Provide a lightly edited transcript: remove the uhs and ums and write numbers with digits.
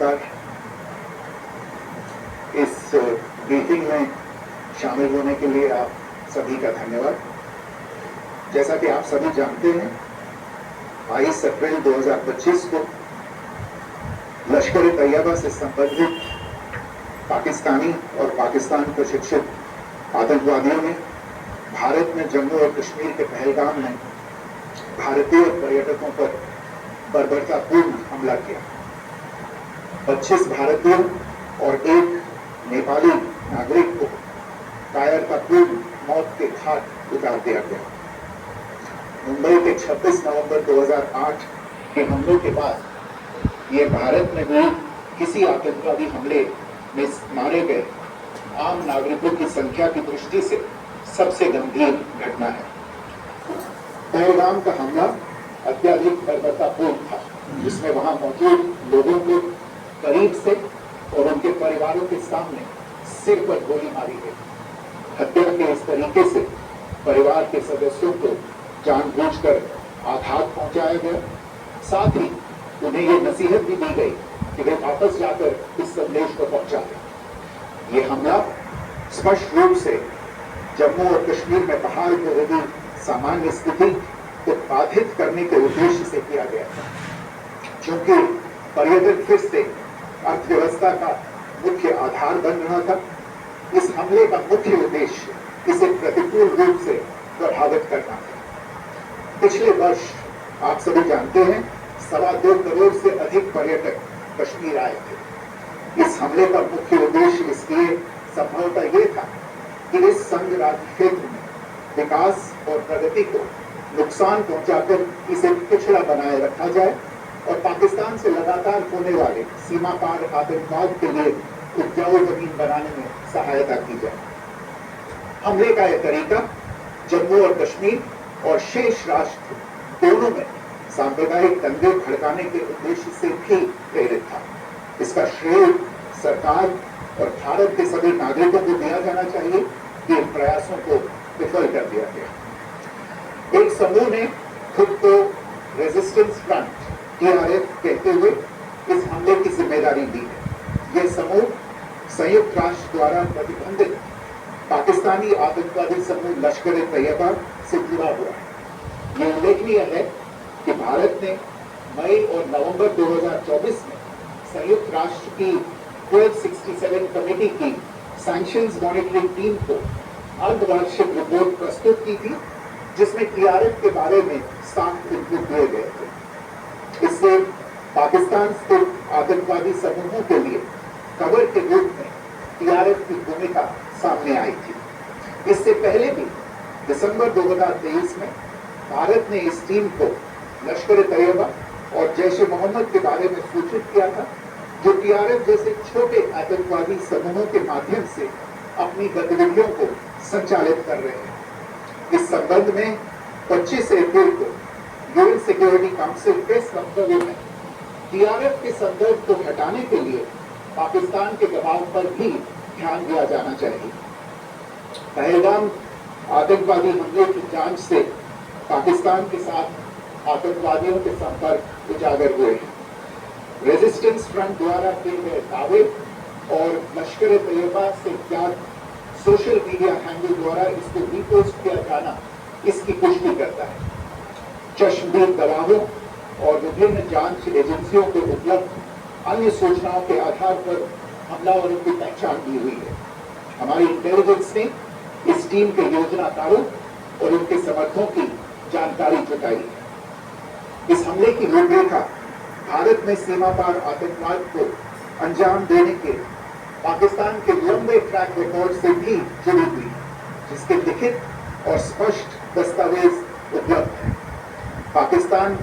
नमस्कार। इस ब्रीफिंग में शामिल होने के लिए आप सभी का धन्यवाद। जैसा कि आप सभी जानते हैं, 22 अप्रैल 2025 को लश्कर-ए-तैयबा से संबंधित पाकिस्तानी और पाकिस्तान प्रशिक्षित आतंकवादियों ने भारत में जम्मू और कश्मीर के पहलगाम में भारतीय पर्यटकों पर बर्बरतापूर्ण हमला किया। 25 भारतीयों और एक नेपाली नागरिक को कायरतापूर्ण मौत के घाट उतार दिया गया। मुंबई के 26 नवंबर 2008 के हमलों के बाद ये भारत में हुए किसी आतंकवादी हमले में मारे गए आम नागरिकों की संख्या की दृष्टि से सबसे गंभीर घटना है। पहलगाम का हमला अत्यधिक बर्बरतापूर्ण था, जिसमें वहां मौजूद लोगों को करीब से और उनके परिवारों के सामने सिर पर गोली मारी गई। हत्या के इस तरीके से परिवार के सदस्यों को जानबूझकर आघात पहुंचाया गया। साथ ही उन्हें ये नसीहत भी दी गई कि वे वापस जाकर इस संदेश को पहुंचा दें। ये हमला स्पष्ट रूप से जम्मू और कश्मीर में बहाल हो रही सामान्य स्थिति को बाधित करने के उद्देश्य से किया गया था। क्योंकि पर्यटन फिर से अर्थव्यवस्था का मुख्य आधार बन रहा था, इस हमले का मुख्य उद्देश्य इसे प्रतिकूल रूप से प्रभावित करना था। पिछले वर्ष आप सभी जानते हैं 2.25 करोड़ से अधिक पर्यटक कश्मीर आए थे। इस हमले का मुख्य उद्देश्य इसलिए संभवतः ये था कि इस संघ राज्य क्षेत्र में विकास और प्रगति को नुकसान पहुंचाकर इसे पिछड़ा बनाए रखा जाए और पाकिस्तान से लगातार होने वाले सीमा पार आतंकवाद के लिए उपजाऊ जमीन बनाने में सहायता की जाए। हमले का यह तरीका जम्मू और कश्मीर और शेष राष्ट्र दोनों में सांप्रदायिक दंगे भड़काने के उद्देश्य से भी प्रेरित था। इसका श्रेय सरकार और भारत के सभी नागरिकों को दिया जाना चाहिए कि इन प्रयासों को विफल कर दिया गया। एक समूह ने खुद को रेजिस्टेंस फ्रंट TRF कहते हुए इस हमले की जिम्मेदारी दी है। यह समूह संयुक्त राष्ट्र द्वारा प्रतिबंधित पाकिस्तानी आतंकवादी समूह लश्कर-ए-तैयबा से जुड़ा हुआ है। यह उल्लेखनीय है कि भारत ने मई और नवंबर 2024 में संयुक्त राष्ट्र की 1267 कमेटी की सैंक्शंस मॉनिटरिंग टीम को अर्धवार्षिक रिपोर्ट प्रस्तुत की थी, जिसमें TRF के बारे में 7 इनपुट दिए गए थे। इससे पाकिस्तान स्थित आतंकवादी समूहों के लिए कवर के रूप में TRF की भूमिका सामने आई थी। इससे पहले भी दिसंबर 2023 में भारत ने इस टीम को लश्कर-ए-तैयबा और जैश-ए-मोहम्मद के बारे में सूचित किया था, जो TRF जैसे छोटे आतंकवादी समूहों के माध्यम से अपनी गतिविधियों को संचालित कर रहे हैं। इस संबंध में 25 अप्रैल को यूएन सिक्योरिटी काउंसिल के वक्तव्य में TRF के संदर्भ को हटाने के लिए पाकिस्तान के दबाव पर भी ध्यान दिया जाना चाहिए। पहलगाम आतंकवादी हमले की जांच से पाकिस्तान के साथ आतंकवादियों के संपर्क उजागर हुए हैं। रेजिस्टेंस फ्रंट द्वारा किए गए दावे और लश्कर-ए-तैयबा से ज्ञात सोशल मीडिया हैंडल द्वारा इसको रीपोस्ट किया जाना इसकी पुष्टि करता है। चश्मदीद गवाहों और विभिन्न जांच एजेंसियों को उपलब्ध अन्य सूचनाओं के आधार पर हमलावरों की पहचान दी हुई है। हमारी इंटेलिजेंस ने इस टीम के योजनाकारों और उनके समर्थकों की जानकारी जुटाई है। इस हमले की रूपरेखा भारत में सीमा पार आतंकवाद को अंजाम देने के पाकिस्तान के लंबे ट्रैक रिकॉर्ड से भी जुड़ी हुई है, जिसके लिखित और स्पष्ट दस्तावेज उपलब्ध हैं। पाकिस्तान